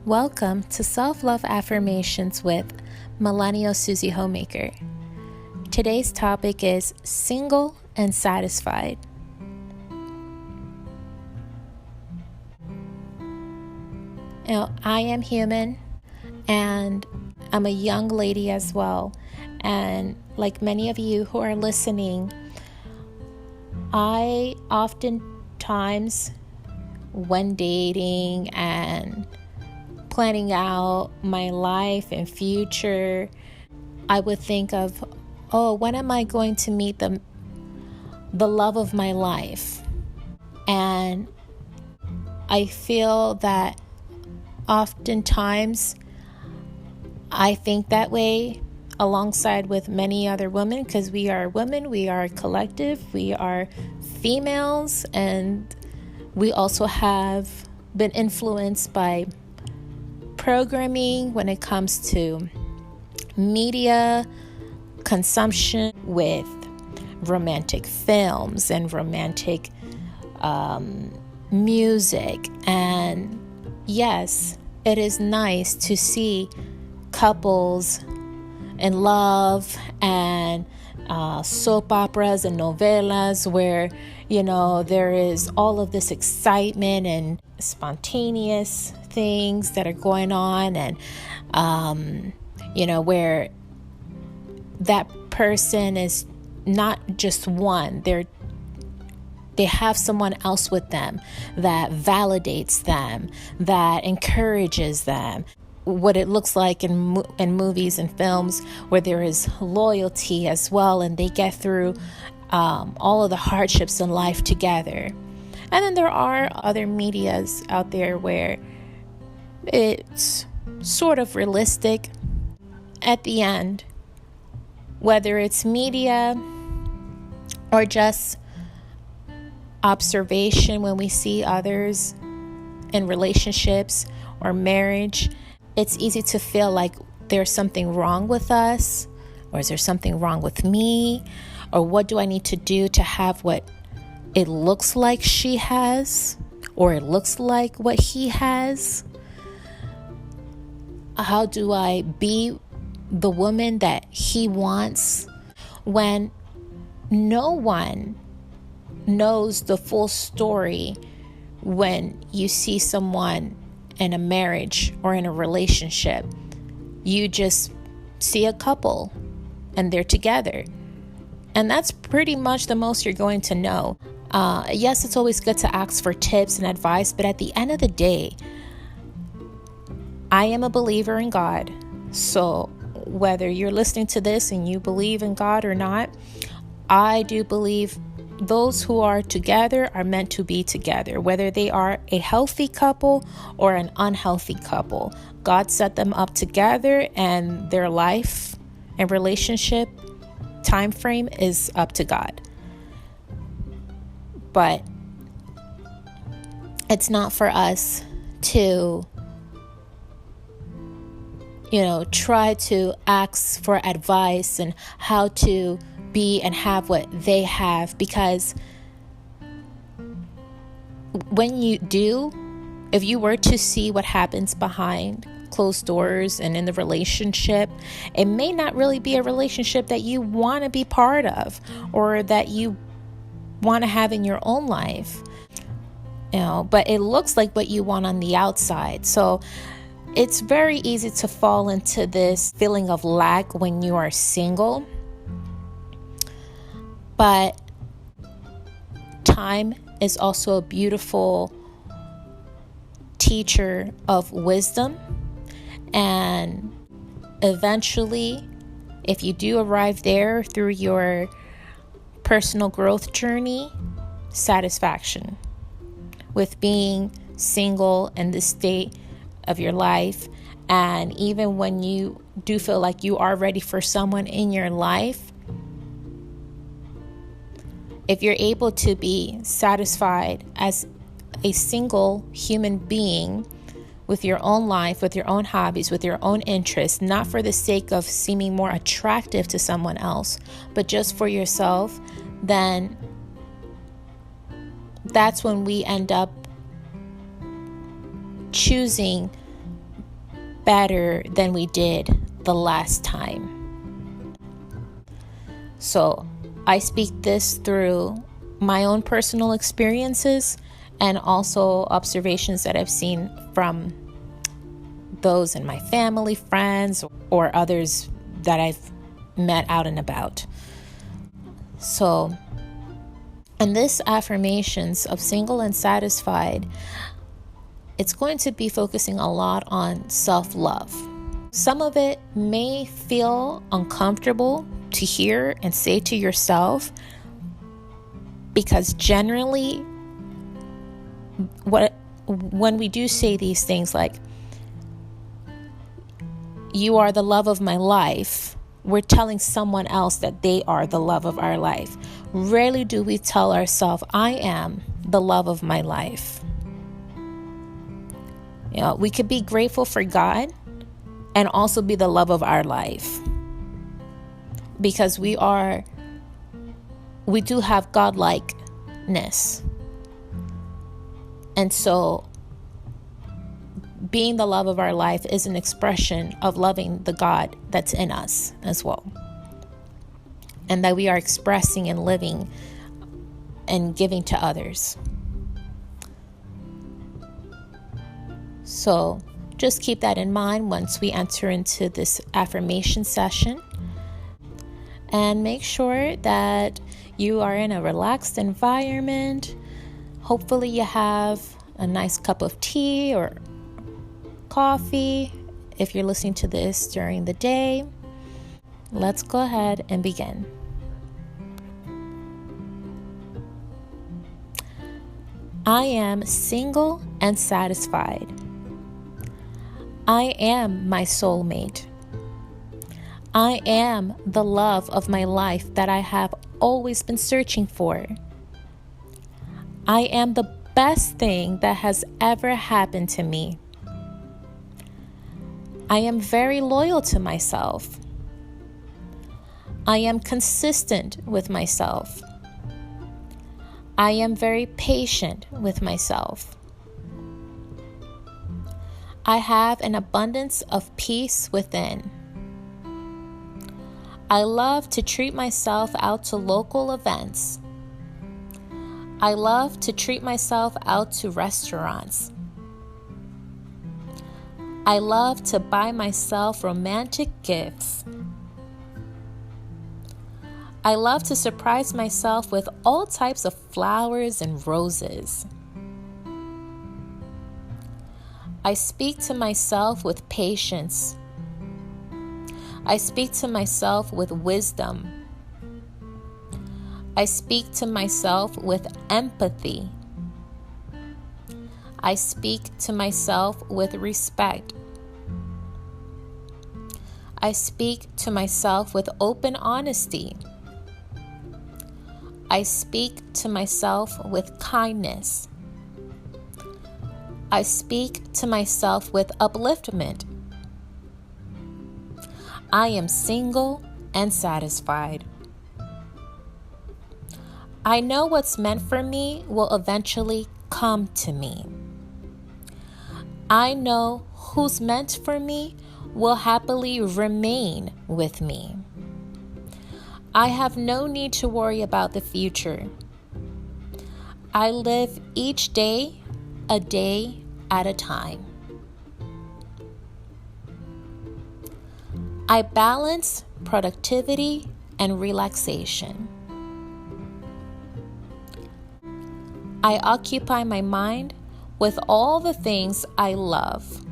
Welcome to Self-Love Affirmations with Millennial Suzy Homemaker. Today's topic is single and satisfied. I am human and I'm a young lady as well. And like many of you who are listening, I oftentimes, when dating and planning out my life and future, I would think of, when am I going to meet the love of my life? And I feel that oftentimes I think that way alongside with many other women, because we are women, we are a collective, we are females, and we also have been influenced by programming when it comes to media consumption with romantic films and romantic music. And yes, it is nice to see couples in love and soap operas and novelas where, there is all of this excitement and spontaneous things that are going on, and where that person is not just one, they have someone else with them that validates them, that encourages them. What it looks like in movies and films where there is loyalty as well, and they get through all of the hardships in life together. And then there are other medias out there where it's sort of realistic at the end, whether it's media or just observation when we see others in relationships or marriage. It's easy to feel like there's something wrong with us, or is there something wrong with me, or what do I need to do to have what it looks like she has, or it looks like what he has? How do I be the woman that he wants, when no one knows the full story? When you see someone in a marriage or in a relationship, you just see a couple and they're together, and that's pretty much the most you're going to know. Yes, it's always good to ask for tips and advice, but at the end of the day, I am a believer in God. So whether you're listening to this and you believe in God or not, I do believe those who are together are meant to be together, whether they are a healthy couple or an unhealthy couple. God set them up together, and their life and relationship time frame is up to God. But it's not for us to try to ask for advice and how to be and have what they have, because when you do, if you were to see what happens behind closed doors and in the relationship, it may not really be a relationship that you want to be part of or that you want to have in your own life, but it looks like what you want on the outside. So it's very easy to fall into this feeling of lack when you are single. But time is also a beautiful teacher of wisdom. And eventually, if you do arrive there through your personal growth journey, satisfaction with being single in this state of your life. And even when you do feel like you are ready for someone in your life, if you're able to be satisfied as a single human being with your own life, with your own hobbies, with your own interests, not for the sake of seeming more attractive to someone else, but just for yourself, then that's when we end up choosing better than we did the last time. So I speak this through my own personal experiences and also observations that I've seen from those in my family, friends, or others that I've met out and about. So, in this affirmations of single and satisfied, it's going to be focusing a lot on self-love. Some of it may feel uncomfortable to hear and say to yourself, because generally when we do say these things like, you are the love of my life, we're telling someone else that they are the love of our life. Rarely do we tell ourselves, I am the love of my life. You know, we could be grateful for God and also be the love of our life, because we do have godlikeness. And so being the love of our life is an expression of loving the God that's in us as well, and that we are expressing and living and giving to others. So just keep that in mind once we enter into this affirmation session, and make sure that you are in a relaxed environment. Hopefully you have a nice cup of tea or coffee if you're listening to this during the day. Let's go ahead and begin. I am single and satisfied. I am my soulmate. I am the love of my life that I have always been searching for. I am the best thing that has ever happened to me. I am very loyal to myself. I am consistent with myself. I am very patient with myself. I have an abundance of peace within. I love to treat myself out to local events. I love to treat myself out to restaurants. I love to buy myself romantic gifts. I love to surprise myself with all types of flowers and roses. I speak to myself with patience. I speak to myself with wisdom. I speak to myself with empathy. I speak to myself with respect. I speak to myself with open honesty. I speak to myself with kindness. I speak to myself with upliftment. I am single and satisfied. I know what's meant for me will eventually come to me. I know who's meant for me will happily remain with me. I have no need to worry about the future. I live each day a day at a time. I balance productivity and relaxation. I occupy my mind with all the things I love,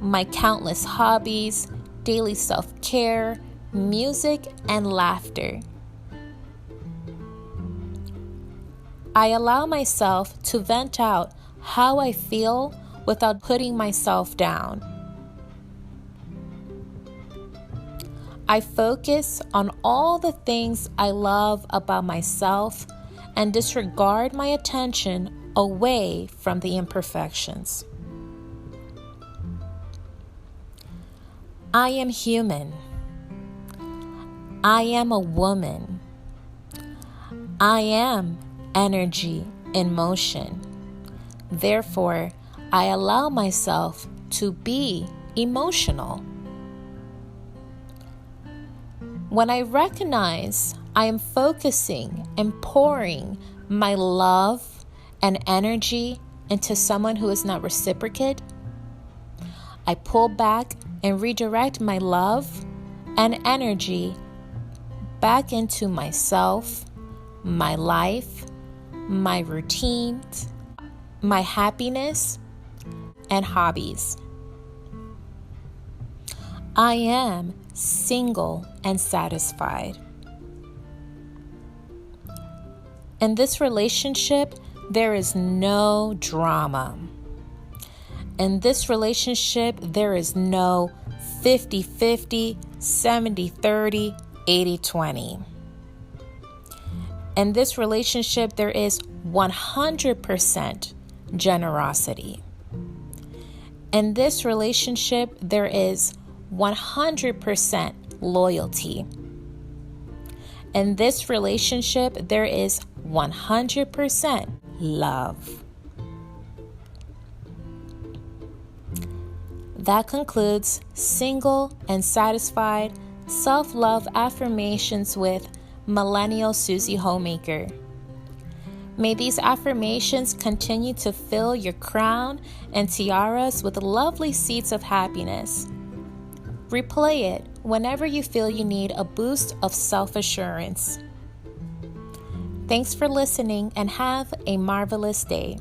my countless hobbies, daily self-care, music, and laughter. I allow myself to vent out how I feel without putting myself down. I focus on all the things I love about myself and disregard my attention away from the imperfections. I am human. I am a woman. I am energy in motion. Therefore, I allow myself to be emotional. When I recognize I am focusing and pouring my love and energy into someone who is not reciprocate, I pull back and redirect my love and energy back into myself, my life, my routines, my happiness, and hobbies. I am single and satisfied. In this relationship, there is no drama. In this relationship, there is no 50-50, 70-30, 80-20. In this relationship, there is 100% generosity. In this relationship, there is 100% loyalty. In this relationship, there is 100% love. That concludes Single and Satisfied Self-Love Affirmations with Millennial Suzy Homemaker. May these affirmations continue to fill your crown and tiaras with lovely seeds of happiness. Replay it whenever you feel you need a boost of self-assurance. Thanks for listening and have a marvelous day.